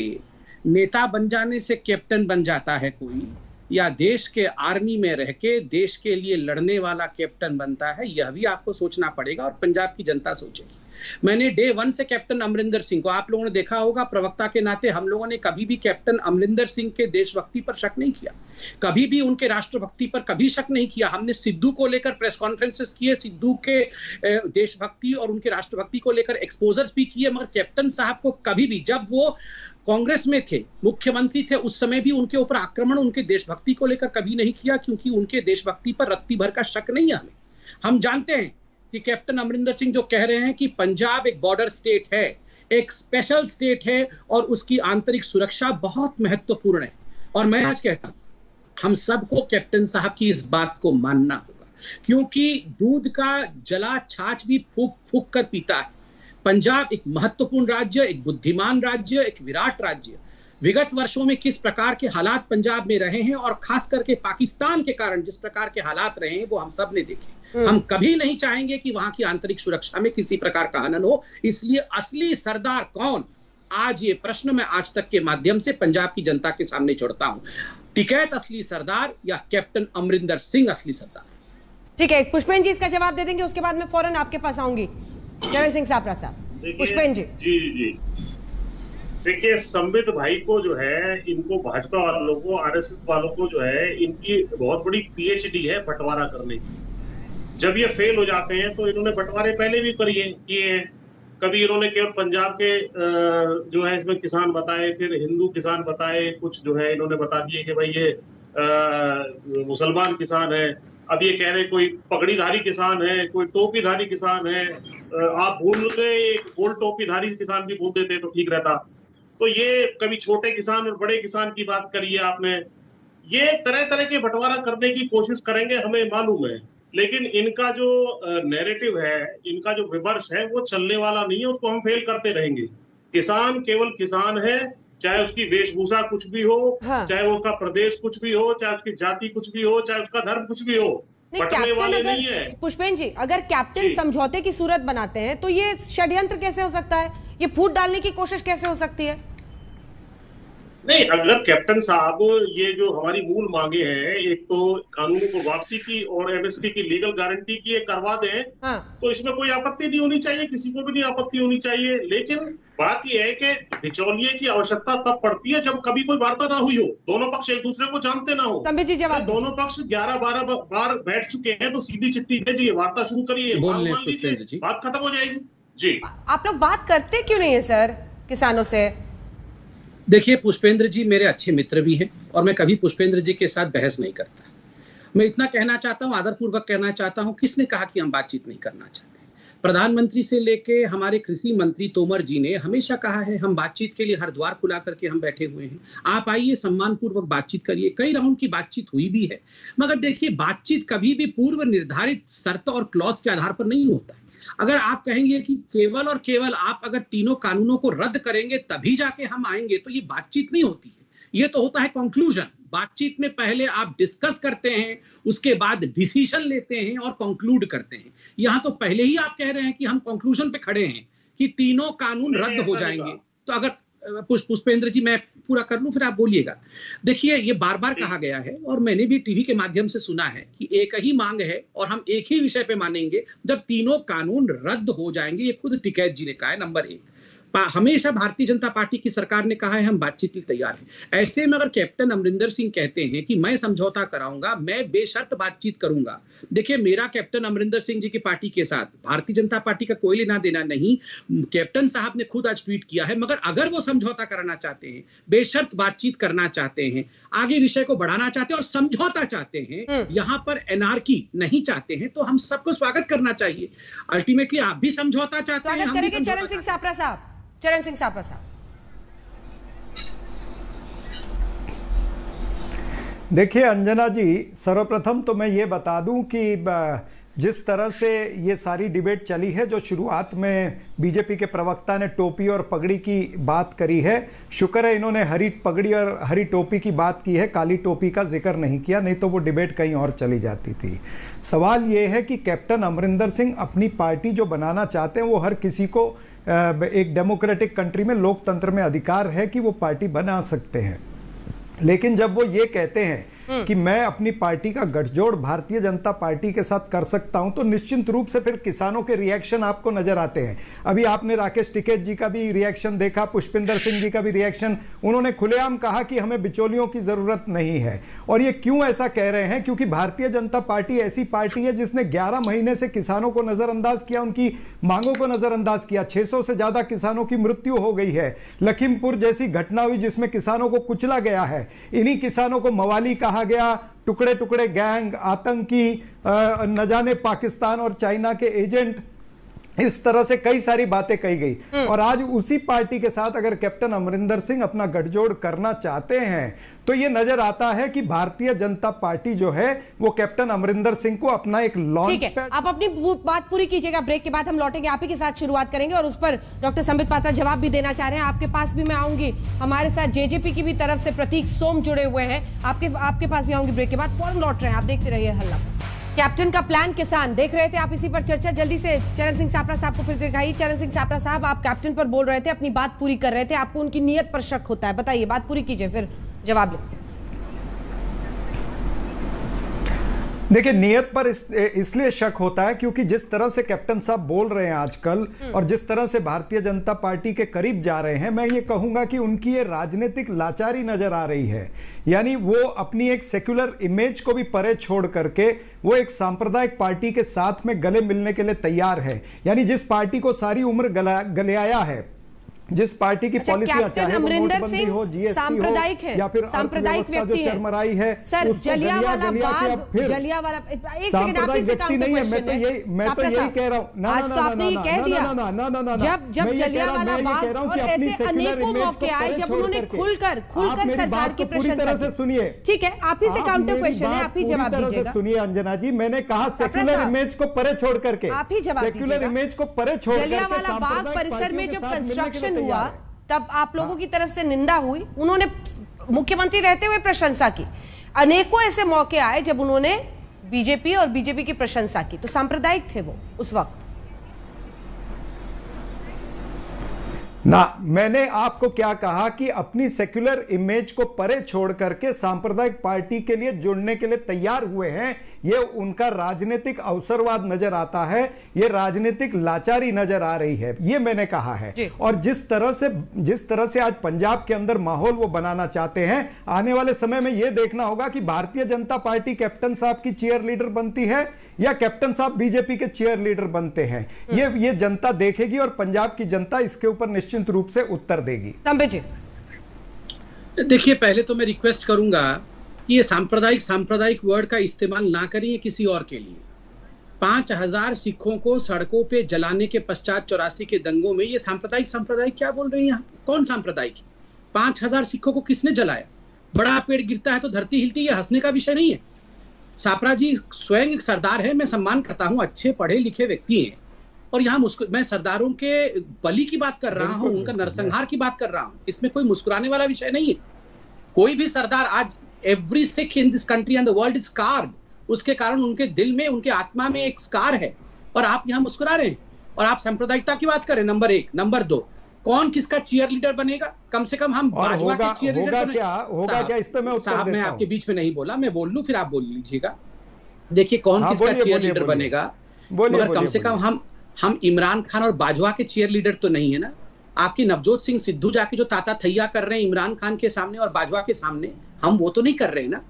नेता बन जाने से कैप्टन बन जाता है कोई, या देश के आर्मी में रह के देश के लिए लड़ने वाला कैप्टन बनता है? यह भी आपको सोचना पड़ेगा और पंजाब की जनता सोचेगी। मैंने डे 1 से कैप्टन अमरिंदर सिंह को, आप लोगों ने देखा होगा, प्रवक्ता के नाते हम लोगों ने कभी भी कैप्टन अमरिंदर सिंह के देशभक्ति पर शक नहीं किया, कभी भी उनके राष्ट्रभक्ति पर कभी शक नहीं किया। हमने सिद्धू को लेकर प्रेस कॉन्फ्रेंसेस किए, सिद्धू के देशभक्ति और उनके राष्ट्रभक्ति को लेकर एक्सपोजर्स भी किए, मगर कैप्टन साहब को कभी भी, जब वो कांग्रेस में थे, मुख्यमंत्री थे, उस समय भी उनके ऊपर आक्रमण उनके देशभक्ति को लेकर कभी नहीं किया, क्योंकि उनके देशभक्ति पर रत्ती भर का शक नहीं है हमें। हम जानते हैं कि कैप्टन अमरिंदर सिंह जो कह रहे हैं कि पंजाब एक बॉर्डर स्टेट है, एक स्पेशल स्टेट है और उसकी आंतरिक सुरक्षा बहुत महत्वपूर्ण है, और मैं आज कहता हूं हम सबको कैप्टन साहब की इस बात को मानना होगा, क्योंकि दूध का जला छाछ भी फूक फूक कर पीता है। पंजाब एक महत्वपूर्ण राज्य, एक बुद्धिमान राज्य, एक विराट राज्य। विगत वर्षों में किस प्रकार के हालात पंजाब में रहे हैं और खास करके पाकिस्तान के कारण जिस प्रकार के हालात रहे हैं वो हम सब ने देखे। हम कभी नहीं चाहेंगे कि वहां की आंतरिक सुरक्षा में किसी प्रकार का हनन हो, इसलिए असली सरदार कौन, आज ये प्रश्न मैं आज तक के माध्यम से पंजाब की जनता के सामने छोड़ता हूं, टिकैत असली सरदार या कैप्टन अमरिंदर सिंह असली सरदार? ठीक है, पुष्पेंद्र जी इसका जवाब दे देंगे, उसके बाद मैं फौरन आपके पास आऊंगी। चरण सिंह सापरा साहब। पुष्पेंद्र जी। जी देखिए, संबित भाई को जो है, इनको भाजपा वालों को, आरएसएस वालों को जो है, इनकी बहुत बड़ी पीएचडी है बंटवारा करने की। जब ये फेल हो जाते हैं तो इन्होंने बंटवारे पहले भी किए हैं। कभी इन्होंने केवल पंजाब के जो है इसमें किसान बताए, फिर हिंदू किसान बताए, कुछ जो है इन्होंने बता दिए कि भाई ये मुसलमान किसान है। अब ये कह रहे कोई पगड़ीधारी किसान है, कोई टोपीधारी किसान है। आप भूल गए, गोल टोपीधारी किसान भी बोल देते तो ठीक रहता। तो ये कभी छोटे किसान और बड़े किसान की बात करी है आपने। ये तरह तरह के बंटवारा करने की कोशिश करेंगे, हमें मालूम है, लेकिन इनका जो नैरेटिव है, इनका जो विमर्श है, वो चलने वाला नहीं है। उसको हम फेल करते रहेंगे। किसान केवल किसान है, चाहे उसकी वेशभूषा कुछ भी हो, हाँ। चाहे उसका प्रदेश कुछ भी हो, चाहे उसकी जाति कुछ भी हो, चाहे उसका धर्म कुछ भी हो, बंटने वाले नहीं है। पुष्पेंद्र जी, अगर कैप्टन समझौते की सूरत बनाते हैं तो ये षड्यंत्र कैसे हो सकता है? ये फूट डालने की कोशिश कैसे हो सकती है? नहीं, अगर कैप्टन साहब ये जो हमारी मूल मांगे हैं, एक तो कानूनों को वापसी की और एमएसपी की लीगल गारंटी की, ये करवा दें, हाँ। तो इसमें कोई आपत्ति नहीं होनी चाहिए, किसी को भी नहीं आपत्ति होनी चाहिए। लेकिन बात यह है कि बिचौलिए की आवश्यकता तब पड़ती है जब कभी कोई वार्ता ना हुई हो, दोनों पक्ष एक दूसरे को जानते ना हो। तो दोनों पक्ष 11-12 बार बैठ चुके हैं, तो सीधी चिट्ठी भेजिए, वार्ता शुरू करिए, बात खत्म हो जाएगी। जी, आप लोग बात करते क्यों नहीं है सर किसानों से? देखिए, पुष्पेंद्र जी मेरे अच्छे मित्र भी हैं और मैं कभी पुष्पेंद्र जी के साथ बहस नहीं करता। मैं इतना कहना चाहता हूं, आदरपूर्वक कहना चाहता हूं, किसने कहा कि हम बातचीत नहीं करना चाहते? प्रधानमंत्री से लेके हमारे कृषि मंत्री तोमर जी ने हमेशा कहा है हम बातचीत के लिए हर द्वार खुला करके हम बैठे हुए हैं। आप आइए, सम्मानपूर्वक बातचीत करिए। कई राउंड की बातचीत हुई भी है, मगर देखिए, बातचीत कभी भी पूर्व निर्धारित शर्त और क्लॉज के आधार पर नहीं होता है। अगर आप कहेंगे कि केवल और केवल आप अगर तीनों कानूनों को रद्द करेंगे तभी जाके हम आएंगे, तो ये बातचीत नहीं होती है। ये तो होता है कंक्लूजन। बातचीत में पहले आप डिस्कस करते हैं, उसके बाद डिसीजन लेते हैं और कंक्लूड करते हैं। यहां तो पहले ही आप कह रहे हैं कि हम कंक्लूजन पे खड़े हैं कि तीनों कानून रद्द हो जाएंगे। तो अगर पुष्पेंद्र जी मैं पूरा कर लूं, फिर आप बोलिएगा। देखिए, ये बार बार कहा गया है और मैंने भी टीवी के माध्यम से सुना है कि एक ही मांग है और हम एक ही विषय पे मानेंगे जब तीनों कानून रद्द हो जाएंगे। ये खुद टिकैत जी ने कहा है। नंबर 1, हमेशा भारतीय जनता पार्टी की सरकार ने कहा है हम बातचीत के लिए तैयार हैं। ऐसे में अगर कैप्टन अमरिंदर सिंह कहते हैं कि मैं समझौता कराऊंगा, मैं बेशर्त बातचीत करूंगा, देखिए, मेरा कैप्टन अमरिंदर सिंह जी की पार्टी के साथ भारतीय जनता पार्टी का कोई लेना देना नहीं। कैप्टन साहब ने खुद आज ट्वीट किया है, मगर अगर वो समझौता कराना चाहते हैं, बेशर्त बातचीत करना चाहते हैं, आगे विषय को बढ़ाना चाहते हैं और समझौता चाहते हैं, यहाँ पर एनार्की नहीं चाहते हैं, तो हम सबको स्वागत करना चाहिए। अल्टीमेटली आप भी समझौता चाहते हैं, हम भी समझौता। चरण सिंह सापरा साहब, चरण सिंह सापरा साहब। देखिए अंजना जी, सर्वप्रथम तो मैं ये बता दूं कि जिस तरह से ये सारी डिबेट चली है, जो शुरुआत में बीजेपी के प्रवक्ता ने टोपी और पगड़ी की बात करी है, शुक्र है इन्होंने हरी पगड़ी और हरी टोपी की बात की है, काली टोपी का जिक्र नहीं किया, नहीं तो वो डिबेट कहीं और चली जाती थी। सवाल ये है कि कैप्टन अमरिंदर सिंह अपनी पार्टी जो बनाना चाहते हैं, वो हर किसी को एक डेमोक्रेटिक कंट्री में, लोकतंत्र में अधिकार है कि वो पार्टी बना सकते हैं। लेकिन जब वो ये कहते हैं कि मैं अपनी पार्टी का गठजोड़ भारतीय जनता पार्टी के साथ कर सकता हूं, तो निश्चित रूप से फिर किसानों के रिएक्शन आपको नजर आते हैं। अभी आपने राकेश टिकैत जी का भी रिएक्शन देखा, पुष्पिंदर सिंह जी का भी रिएक्शन। उन्होंने खुलेआम कहा कि हमें बिचौलियों की जरूरत नहीं है। और ये क्यों ऐसा कह रहे हैं? क्योंकि भारतीय जनता पार्टी ऐसी पार्टी है जिसने 11 महीने से किसानों को नजरअंदाज किया, उनकी मांगों को नजरअंदाज किया। 600 से ज्यादा किसानों की मृत्यु हो गई है। लखीमपुर जैसी घटना हुई जिसमें किसानों को कुचला गया है। इन्हीं किसानों को मवाली कहा गया, टुकड़े टुकड़े गैंग, आतंकी, न जाने पाकिस्तान और चाइना के एजेंट, इस तरह से कई सारी बातें कही गई। और आज उसी पार्टी के साथ अगर कैप्टन अमरिंदर सिंह अपना गठजोड़ करना चाहते हैं, तो ये नजर आता है कि भारतीय जनता पार्टी जो है वो कैप्टन अमरिंदर सिंह को अपना एक लॉन्च पैड। आप अपनी बात पूरी कीजिएगा, ब्रेक के बाद हम लौटेंगे, आप ही के साथ शुरुआत करेंगे और उस पर डॉक्टर संबित पात्रा जवाब भी देना चाह रहे हैं। आपके पास भी मैं आऊंगी, हमारे साथ जेजेपी की भी तरफ से प्रतीक सोम जुड़े हुए हैं, आपके पास भी आऊंगी ब्रेक के बाद। फौरन लौट रहे हैं, आप देखते रहिए हल्ला। कैप्टन का प्लान किसान देख रहे थे आप, इसी पर चर्चा। जल्दी से चरण सिंह सापरा साहब को फिर दिखाइए। चरण सिंह सापरा साहब, आप कैप्टन पर बोल रहे थे, अपनी बात पूरी कर रहे थे, आपको उनकी नीयत पर शक होता है, बताइए, बात पूरी कीजिए फिर जवाब लें। देखिए, नियत पर इसलिए शक होता है क्योंकि जिस तरह से कैप्टन साहब बोल रहे हैं आजकल और जिस तरह से भारतीय जनता पार्टी के करीब जा रहे हैं, मैं ये कहूंगा कि उनकी ये राजनीतिक लाचारी नजर आ रही है। यानी वो अपनी एक सेक्युलर इमेज को भी परे छोड़ करके वो एक सांप्रदायिक पार्टी के साथ में गले मिलने के लिए तैयार है। यानी जिस पार्टी को सारी उम्र गलियाया है, जिस पार्टी की पॉलिसियां चाहे वो नोटबंदी हो, जीएसटी हो या फिर अर्थव्यवस्था जो चरमराई है, सर जलियांवाला बाग, जलियांवाला सांप्रदायिक व्यक्ति नहीं है। मैं तो यही कह रहा हूँ। आज तो आपने ये कह दिया, जब जलियांवाला बाग और ऐसे अनेकों मौके आए जब उन्होंने खुलकर सरकार की प्रशंसा की। सुनिए, ठीक है, आप ही से काउंटर क्वेश्चन है, आप ही जवाब दीजिएगा। सुनिए अंजना जी, मैंने कहा सेक्युलर इमेज को परे छोड़ करके, आप ही जवाब दीजिएगा। सेक्युलर इमेज को परे छोड़ करके जलियांवाला बाग परिसर में जब कंस्ट्रक्शन हुआ तब आप लोगों की तरफ से निंदा हुई, उन्होंने मुख्यमंत्री रहते हुए प्रशंसा की। अनेकों ऐसे मौके आए जब उन्होंने बीजेपी और बीजेपी की प्रशंसा की, तो सांप्रदायिक थे वो उस वक्त ना। मैंने आपको क्या कहा कि अपनी सेक्युलर इमेज को परे छोड़ करके सांप्रदायिक पार्टी के लिए जुड़ने के लिए तैयार हुए हैं। ये उनका राजनीतिक अवसरवाद नजर आता है, ये राजनीतिक लाचारी नजर आ रही है, ये मैंने कहा है। और जिस तरह से आज पंजाब के अंदर माहौल वो बनाना चाहते हैं, आने वाले समय में यह देखना होगा कि भारतीय जनता पार्टी कैप्टन साहब की चीयर लीडर बनती है या कैप्टन साहब बीजेपी के चीयर लीडर बनते हैं। ये जनता देखेगी और पंजाब की जनता इसके ऊपर निश्चित रूप से उत्तर देगी। देखिए, पहले तो मैं रिक्वेस्ट करूंगा कि ये सांप्रदायिक वर्ड का इस्तेमाल ना करिए किसी और के लिए। 5000 सिखों को सड़कों पे जलाने के पश्चात 84 के दंगों में ये सांप्रदायिक क्या बोल रही हैं यहाँ? कौन सांप्रदायिक? 5000 सिखों को किसने जलाया? बड़ा पेड़ गिरता है तो धरती हिलती है, हंसने का विषय नहीं है। सापरा जी स्वयं एक सरदार है, मैं सम्मान करता हूँ, अच्छे पढ़े लिखे व्यक्ति हैं, और यहाँ मैं सरदारों के बलि की बात कर रहा हूँ, उनका नरसंहार की बात कर रहा हूँ। इसमें कोई मुस्कुराने वाला विषय नहीं है। कोई भी सरदार, आज every Sikh in this country and the world is scared, उसके कारण उनके दिल में, उनके आत्मा में एक स्कार है, और आप यहाँ मुस्कुरा रहे हैं और आप सांप्रदायिकता की बात करें। नंबर 1। नंबर 2, कौन किसका चीयर लीडर बनेगा? कम से कम हम भाजपा के चीयर लीडर होगा क्या? इस पे मैं साहब, मैं आपके बीच में नहीं बोला, मैं बोल लूं फिर आप बोल लीजिएगा। देखिए, कौन किसका चीयर लीडर बनेगा, मगर कम से कम हम इमरान खान और बाजवा के चीयर लीडर तो नहीं है ना। आपकी नवजोत सिंह सिद्धू जाके जो ताता थैया कर रहे हैं इमरान खान के सामने और बाजवा के सामने, हम वो तो नहीं कर रहे हैं ना।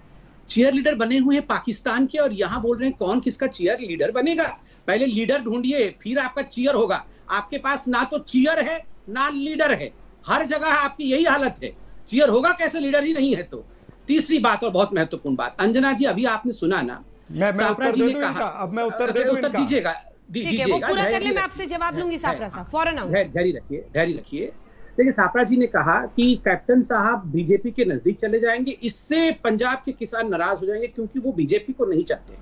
चीयर लीडर बने हुए हैं पाकिस्तान के, और यहाँ बोल रहे हैं कौन किसका चीयर लीडर बनेगा। पहले लीडर ढूंढिए, फिर आपका चीयर होगा। आपके पास ना तो चीयर है ना लीडर है, हर जगह आपकी यही हालत है। चीयर होगा कैसे, लीडर ही नहीं है तो। तीसरी बात और बहुत महत्वपूर्ण बात, अंजना जी अभी आपने सुना ना, सापरा जी ने कहा, अब मैं उत्तर दीजिएगा, पूरा कर ले, मैं आपसे जवाब लूंगी सापरा साहब, फौरन आऊंगा। धैर्य रखिए। देखिए, सापरा जी ने कहा कि कैप्टन साहब बीजेपी के नजदीक चले जाएंगे, इससे पंजाब के किसान नाराज हो जाएंगे क्योंकि वो बीजेपी को नहीं चाहते।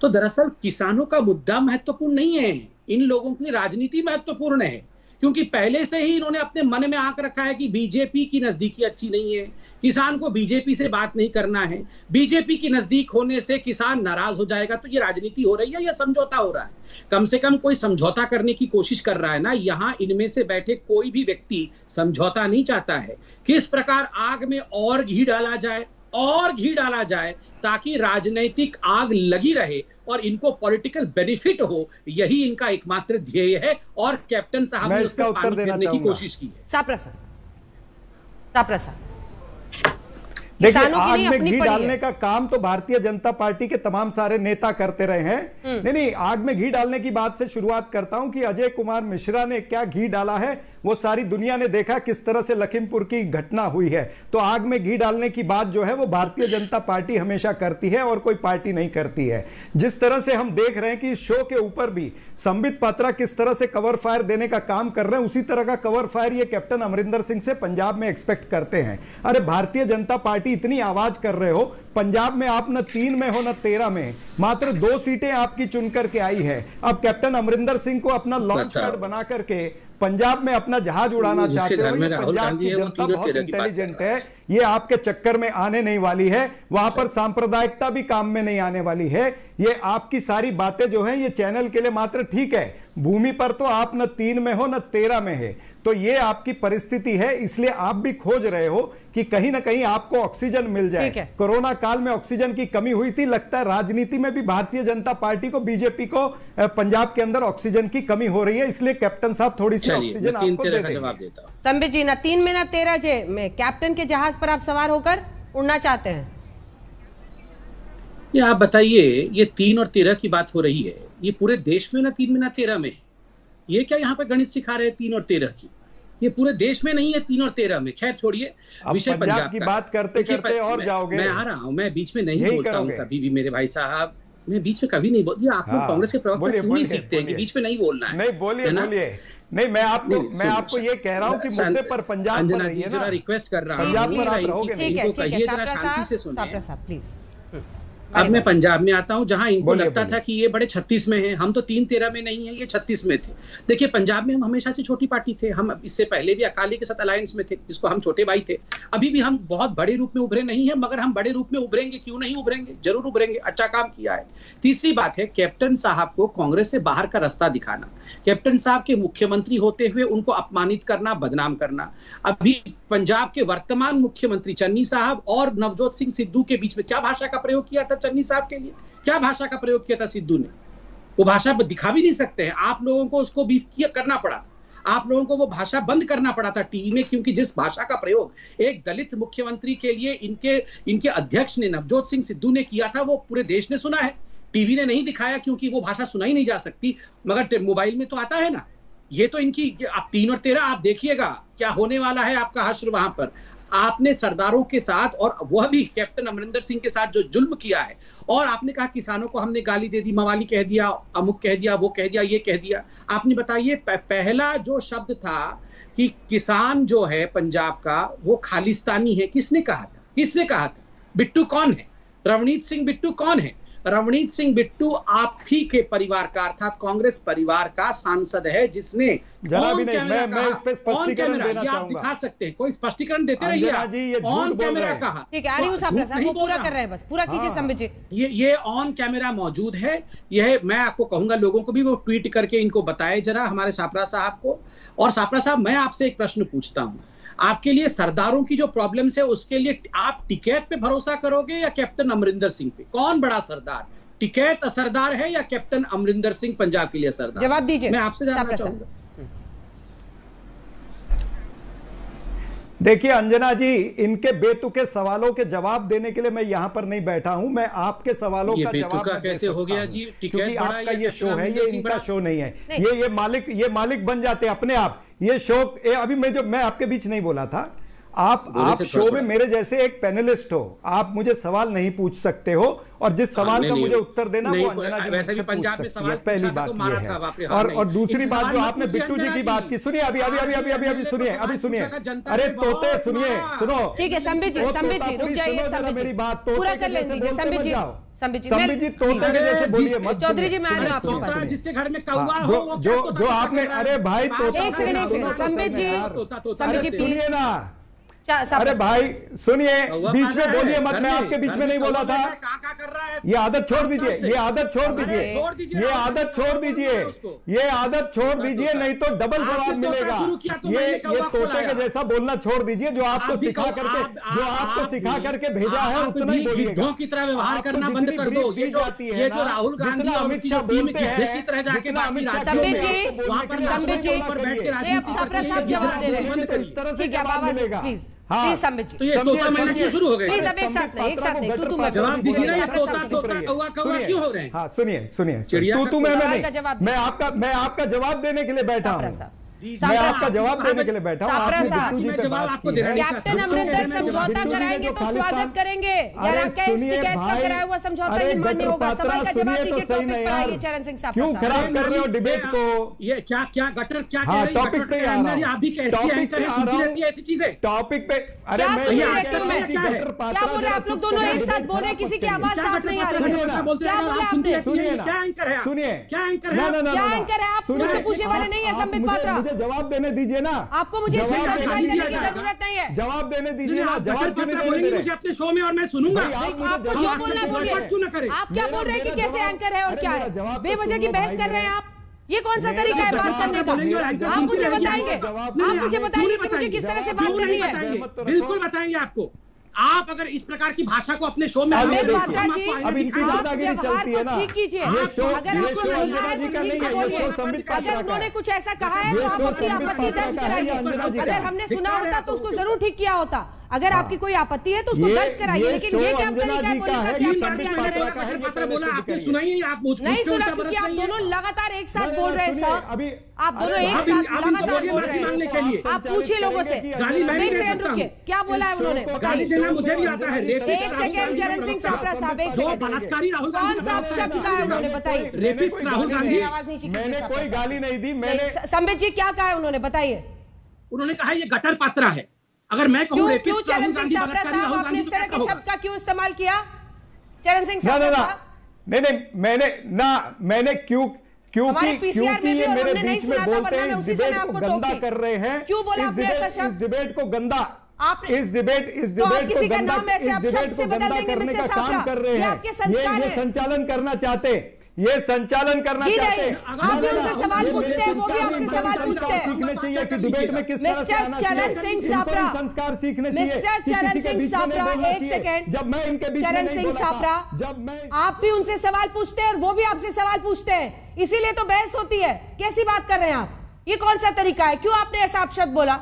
तो दरअसल किसानों का मुद्दा महत्वपूर्ण नहीं है, इन लोगों के लिए राजनीति महत्वपूर्ण है, क्योंकि पहले से ही इन्होंने अपने मन में आंक रखा है कि बीजेपी की नजदीकी अच्छी नहीं है, किसान को बीजेपी से बात नहीं करना है, बीजेपी की नजदीक होने से किसान नाराज हो जाएगा। तो ये राजनीति हो रही है या समझौता हो रहा है? कम से कम कोई समझौता करने की कोशिश कर रहा है ना। यहाँ इनमें से बैठे कोई भी व्यक्ति समझौता नहीं चाहता है। किस प्रकार आग में और घी डाला जाए ताकि राजनीतिक आग लगी रहे और इनको पॉलिटिकल बेनिफिट हो, यही इनका एकमात्र ध्येय है। और कैप्टन साहब ने उसका उत्तर देने की कोशिश की है। सापरा साहब, देखिए, आग में घी डालने का काम तो भारतीय जनता पार्टी के तमाम सारे नेता करते रहे हैं। नहीं, आग में घी डालने की बात से शुरुआत करता हूं कि अजय कुमार मिश्रा ने क्या घी डाला है वो सारी दुनिया ने देखा, किस तरह से लखीमपुर की घटना हुई है। तो आग में घी डालने की बात जो है वो भारतीय जनता पार्टी हमेशा करती है और कोई पार्टी नहीं करती है। जिस तरह से हम देख रहे हैं कि इस शो के ऊपर भी संबित पात्रा किस तरह से कवर फायर देने का काम कर रहे हैं, उसी तरह का कवर फायर ये कैप्टन अमरिंदर सिंह से पंजाब में एक्सपेक्ट करते हैं। अरे भारतीय जनता पार्टी इतनी आवाज कर रहे हो, पंजाब में आप न 3 में हो न 13 में, मात्र 2 सीटें आपकी चुन करके आई है। अब कैप्टन अमरिंदर सिंह को अपना लॉन्च पैड बना करके पंजाब में अपना जहाज उड़ाना चाहते हो। ये पंजाब की जनता बहुत इंटेलिजेंट है, ये आपके चक्कर में आने नहीं वाली है। वहां पर सांप्रदायिकता भी काम में नहीं आने वाली है। ये आपकी सारी बातें जो हैं ये चैनल के लिए मात्र ठीक है, भूमि पर तो आप न 3 में हो न 13 में है। तो ये आपकी परिस्थिति है, इसलिए आप भी खोज रहे हो कि कहीं ना कहीं आपको ऑक्सीजन मिल जाए। कोरोना काल में ऑक्सीजन की कमी हुई थी, लगता है राजनीति में भी भारतीय जनता पार्टी को, बीजेपी को पंजाब के अंदर ऑक्सीजन की कमी हो रही है, इसलिए कैप्टन साहब थोड़ी सी ऑक्सीजन आपको दे देंगे। संबित जी, ना 3 में ना 13 में कैप्टन के जहाज पर आप सवार होकर उड़ना चाहते हैं? ये आप बताइए, ये 3 और 13 की बात हो रही है, ये पूरे देश में ना 3 में ना 13 में, ये क्या यहाँ पे गणित सिखा रहे हैं 3 और 13 की? ये पूरे देश में नहीं है 3 और 13 में। खैर छोड़िए, विषय पंजाब की बात करते करते और जाओगे। मैं आ रहा हूँ, मैं बीच में नहीं बोलता हूँ कभी भी मेरे भाई साहब, मैं बीच में कभी नहीं बोलती। आप लोग कांग्रेस के प्रवक्ता क्यों नहीं सीखते हैं कि बीच में नहीं बोलना है? नहीं, बोलिए बोलिए। नहीं, मैं आपको ये कह रहा हूँ कि मुद्दे पर पंजाब पर रहिए ना, रिक्वेस्ट कर रहा हूँ, पंजाब पर आप रहोगे। इनको कहिए जरा शांति से सुनिए। प्लीज। अब मैं पंजाब में आता हूं, जहां इनको लगता था कि ये बड़े 36 में हैं, हम तो 3-13 में नहीं है, ये 36 में थे। देखिए, पंजाब में हम हमेशा से छोटी पार्टी थे, हम इससे पहले भी अकाली के साथ अलायंस में थे, जिसको हम छोटे भाई थे। अभी भी हम बहुत बड़े रूप में उभरे नहीं है, मगर हम बड़े रूप में उभरेंगे। क्यों नहीं उभरेंगे? जरूर उभरेंगे, अच्छा काम किया है। तीसरी बात है, कैप्टन साहब को कांग्रेस से बाहर का रास्ता दिखाना, कैप्टन साहब के मुख्यमंत्री होते हुए उनको अपमानित करना, बदनाम करना। अभी पंजाब के वर्तमान मुख्यमंत्री चन्नी साहब और नवजोत सिंह सिद्धू के बीच में क्या भाषा का प्रयोग किया था? चन्नी साहब के लिए क्या भाषा का प्रयोग किया था सिद्धू ने? वो भाषा दिखा भी नहीं सकते हैं आप लोगों को, उसको भी करना पड़ा था, आप लोगों को वो भाषा बंद करना पड़ा था टीवी में, क्योंकि जिस भाषा का प्रयोग एक दलित मुख्यमंत्री के लिए इनके अध्यक्ष ने, नवजोत सिंह सिद्धू ने किया था, वो पूरे देश ने सुना है। टीवी ने नहीं दिखाया क्योंकि वो भाषा सुनाई नहीं जा सकती, मगर मोबाइल में तो आता है ना। ये तो इनकी, आप 3 और 13 आप देखिएगा क्या होने वाला है आपका हश्र वहां पर। आपने सरदारों के साथ, और वह भी कैप्टन अमरिंदर सिंह के साथ जो जुल्म किया है, और आपने कहा किसानों को हमने गाली दे दी, मवाली कह दिया, अमुक कह दिया, वो कह दिया, ये कह दिया। आपने बताइए, पहला जो शब्द था कि किसान जो है पंजाब का वो खालिस्तानी है, किसने कहा था? किसने कहा था? बिट्टू कौन है? रवनीत सिंह बिट्टू कौन है? रवनीत सिंह बिट्टू आप ही के परिवार का, अर्थात कांग्रेस परिवार का सांसद है, जिसने मैं इस पे स्पष्टीकरण देना चाहूंगा। आप दिखा सकते हैं, कोई स्पष्टीकरण देते रहिए आप। ऑन कैमरा कहा, ठीक है, आ रही हूं साहब, वो पूरा कर रहे हैं, बस पूरा कीजिए संबित जी। ये ऑन कैमरा मौजूद है। यह मैं आपको कहूंगा, लोगों को भी वो ट्वीट करके इनको बताए जरा, हमारे सापरा साहब को। और सापरा साहब, मैं आपसे एक प्रश्न पूछता हूं, आपके लिए सरदारों की जो प्रॉब्लम्स है उसके लिए आप टिकैत पे भरोसा करोगे या कैप्टन अमरिंदर सिंह पे? कौन बड़ा सरदार? टिकैत असरदार है या कैप्टन अमरिंदर सिंह पंजाब के लिए सरदार? जवाब दीजिए, मैं आपसे जानना चाहूंगा। देखिए अंजना जी, इनके बेतुके सवालों के जवाब देने के लिए मैं यहाँ पर नहीं बैठा हूँ। मैं आपके सवालों का जवाब कैसे हो गया जी? क्योंकि आपका ये शो है, ये इनका शो नहीं है। ये मालिक बन जाते अपने आप। ये शो अभी मैं आपके बीच नहीं बोला था। आप शो में मेरे जैसे एक पैनलिस्ट हो, आप मुझे सवाल नहीं पूछ सकते हो, और जिस सवाल का मुझे उत्तर देना वो अंजना जी मुझसे पूछ सकती है। पहली बात ये है। और दूसरी बात जो आपने बिट्टू जी की बात की, सुनिए अभी सुनिए। अरे तोते सुनो। ठीक है संबित जी रुक जाइए, मेरी बात तो पूरा कर लीजिए। संबित जी तोते के जैसे बोलिए मत। चौधरी जी, मैं आ रहा हूं आपके पास। जिसके घर में कौवा हो, जो आपने, अरे भाई एक सेकंड संबित जी सुनिए ना। अरे भाई सुनिए, बीच में बोलिए मत। मैं आपके बीच में नहीं बोला था। ये आदत छोड़ दीजिए, ये आदत छोड़ दीजिए, नहीं तो डबल जवाब मिलेगा। ये तोते के जैसा बोलना छोड़ दीजिए। जो आपको सिखा करके भेजा है उतना ही बोलिएगा। की तरह व्यवहार करना बंद कर दो। ये जो राहुल गांधी अमित शाह बोलते हैं, इस तरह से जवाब मिलेगा। हाँ, तो ये तोता मैना क्यों शुरू हो गए? एक साथ नहीं, जवाब दीजिए ना। ये तोता कौवा क्यों हो रहे हैं? हाँ सुनिए, तू मैं नहीं, मैं आपका जवाब देने के लिए बैठा हूँ। मैं आपका जवाब देने के लिए बैठा हूं। सापरा आपने साहब, बिट्टू जी मैं पे जवाब बात आपको की देना है। नहीं कैप्टन चाहता। अमरिंदर समझौता बिट्टू जी ने कराएंगे जो तो खालिस्तान- स्वागत करेंगे, या अरे आपका सुनिए शिकायत का भाई, कराया हुआ समझौता अरे ये मान्य गटर होगा? सवाल पात्रा का जवाब सुनिए दीजिए, तो सही टॉपिक नहीं पर यार। आइए चरण सिंह सापरा क्यों साहब। खराब कर रहे हो डिबेट को? ये क्या क्या गटर क्या हाँ, कह रही टॉपिक पे आ रहा हूं। आप भी कैसी टॉपिक एंकर पे हैं, आ सुनती रहा हूं। रहती है ऐसी चीजें। टॉपिक पे अरे क्या मैं सुन ये रहे कह थे रहा हूं मैं? कि क्या है? गटर पात्रा क्या बोले जरा आप लोग चुप दोनों करिए, एक साथ डिबेट बोल रहे हैं, खराब किसी मत की करिए। आवाज क्या साफ गटर नहीं आ पात्रा रही सुनिए है? ना। बोलते क्या हैं? बोले आप सुनती आपने? रहती सुनिए हैं। ना। क्या एंकर है आप? सुनिए। क्या एंकर है ना आप? ना ना क्या ना, एंकर है आप? सुनिए, मुझसे पूछने वाले नहीं है आप संबित मुझे पात्रा। मुझे जवाब देने दीजिए ना। आपको मुझे जवाब एक्सरसाइज देने करने की दीजिए ना। जरूरत नहीं है। जवाब देने दीजिए ना। आप जवाब गटर क्यों नहीं पात्रा देने बोलेंगे दे मुझे रहे? अपने शो में और मैं सुनूंगा। भाई, आप मुझे आपको जवाब जो आप बोलना है मुझे बोलिए। बोयकॉट क्यों ना करें? आप क्या मेरा- बोल रहे हैं कि मेरा कैसे जवाब- एंकर है और अरे क्या मेरा है? जवाब तो बेवजह सुन की लो बहस भाई कर रहे हैं मेरा। आप? ये कौन सा मेरा तरीका है बात जवाब करने का? बोलेंगे और मेरा एंकर जवाब आप मुझे सुनती रहेगी। बताएंगे, जवाब- आप मुझे क्यों बताइए नहीं कि मुझे किस तरह से क्यों बात करनी नहीं है। बताएंगे? मत तो रखो। बिल्कुल बताएंगे आपको। आप अगर इस प्रकार की भाषा को अपने शो में अब संबित देखिए, पात्रा जी, अब इनकी आप दादागिरी व्यवहार चलती है को ना। ठीक कीजिए। ये शो अगर ये आपको शो नहीं अंजना आए जी तो का ठीक नहीं से है, ये बोलिए। शो संबित अगर पात्रा उन्होंने का कुछ ऐसा कहा है ये तो आप शो अपनी संबित आपत्ति पात्रा दर्ज का है, ये कराइए। अंजना जी का अगर है। हमने सुना दिखा रहे होता हैं तो आप उसको उसको। जरूर ठीक किया होता। अगर आपकी कोई आपत्ति है तो उसको दर्ज कराइए। लेकिन ये क्या अंजना तरीका है जी का बोलने है, का कि ये आप संबित कैसे अंदर पात्रा है? का है, ये पात्रा पहले बोला सिद्ध आपने करिए। सुना ही है, आप मुझ नहीं मुझ पे सुना उल्टा क्योंकि बरस आप रही हैं। दोनों लगातार एक साथ नहीं, बोल नहीं, रहे हैं सुनिए, सर। अभी आप दोनों अरे एक आप साथ इनको लगातार बोलिए बोल माफी रहे मांगने हैं। के लिए। आप पूछिए लोगों से। गाली मैं भी नहीं दे सेकंड सकता रुकिए, हूँ। क्या बोला है उन्होंने गाली बताइए। देना मुझे भी आता है। रेपिस्ट एक राहुल सेकंड गांधी चरण सिंह का सापरा साहब, एक जो सेकंड। बलात्कारी राहुल कौन गांधी सा का अपशब्द कहा है उन्होंने बताइए। रेपिस्ट राहुल गांधी। आवाज नहीं चीखिए मैंने सापरा कोई साहब। गाली नहीं दी। नहीं, मैंने संबित जी क्या कहा है उन्होंने बताइए। उन्होंने कहा ये गटर पात्रा है। अगर मैं कहूँ क्यों रेपिस्ट चरण राहुल सिंह गांधी सापरा बलात्कारी साहब राहुल आपने गांधी इस तो तरह कैसा के होगा? शब्द का क्यों इस्तेमाल किया? चरण सिंह ना सापरा ना ना साहब, नहीं मैंने हमारे क्योंकि PCR में भी ये और मेरे हमने नहीं बीच में सुना था, बोलते वरना हैं, मैं इस उसी समय डिबेट को आपको गंदा टोकती। कर रहे हैं। क्यों बोला आपने ऐसा शब्द? इस डिबेट को गंदा आपने- इस डिबेट तो आप को किसी का गंदा नाम ऐसे इस आप डिबेट शब्द को से बदल गंदा देंगे करने मिस्टर का काम सापरा। कर रहे ये हैं। आपके संस्कार ये हैं। संचालन करना चाहते हैं। ये संचालन करना जी चाहते नहीं, हैं। आप भी उनसे सवाल ये पूछते मेरे हैं, वो भी संस्कार आपसे हैं, सवाल संस्कार पूछते हैं। सीखने चाहिए कि डिबेट में किस तरह से मिस्टर आना चरण चाहिए। सिंह इनको भी सापरा, संस्कार सीखने चाहिए मिस्टर कि चरण किसी के सिंह बीच में नहीं सापरा, बोलना एक चाहिए। सेकंड। जब मैं इनके बीच में चरण नहीं सिंह बोला था, सापरा, जब मैं आप भी उनसे सवाल पूछते हैं और वो भी आपसे सवाल पूछते हैं, इसीलिए तो बहस होती है। कैसी बात कर रहे हैं आप? ये कौन सा तरीका है? क्यों आपने ऐसा अपशब्द बोला?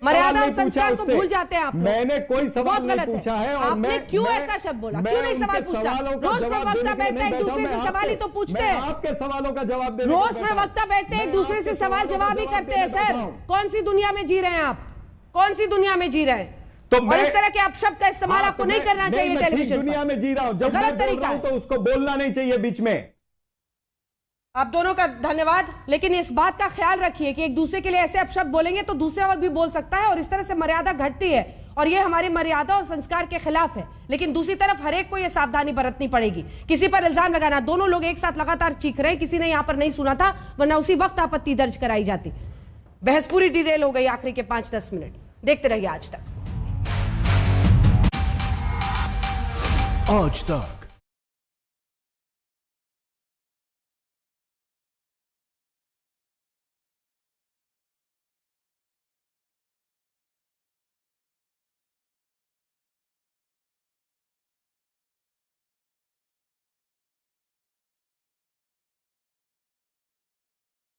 मर्यादा और संस्कार को भूल जाते हैं आप लोग। मैंने कोई सवाल बहुत नहीं गलत है। पूछा है और आपने मैं क्यों मैं- ऐसा शब्द बोला? मैं क्यों नहीं सवाल उनके पूछता? सवालों का रोज जवाब प्रवक्ता देने के लिए बैठता है, नहीं एक दूसरे बैठा, से मैं सवाल ही तो आपके- पूछते मैं हैं। आपके सवालों का जवाब देने रोज के लिए बैठा प्रवक्ता हूं। बैठते हैं, एक मैं दूसरे आपके से सवाल सवालों का जवाब ही जवाब करते हैं। देने बैठा सर, हूं। कौन सी दुनिया में जी रहे हैं आप? कौन सी दुनिया में जी रहे हैं? तो और मैं- इस तरह के अपशब्द का इस्तेमाल हाँ, आपको तो नहीं मैं- करना चाहिए मैं ठीक टेलीविजन दुनिया पर। में जी रहा हूं। जब गलत मैं बोल तरीका रहा हूं है। तो उसको बोलना नहीं चाहिए बीच में। आप दोनों का धन्यवाद, लेकिन इस बात का ख्याल रखिए कि एक दूसरे के लिए ऐसे अपशब्द बोलेंगे तो दूसरा भी बोल सकता है और इस तरह से मर्यादा घटती है और ये हमारी मर्यादा और संस्कार के खिलाफ है। लेकिन दूसरी तरफ हर एक को ये सावधानी बरतनी पड़ेगी। किसी पर इल्जाम लगाना, दोनों लोग एक साथ लगातार चीख रहे हैं, किसी ने यहां पर नहीं सुना था, वरना उसी वक्त आपत्ति दर्ज कराई जाती। बहस पूरी डिटेल हो गई आखिरी के 5-10 मिनट। देखते रहिए आज तक। आज तक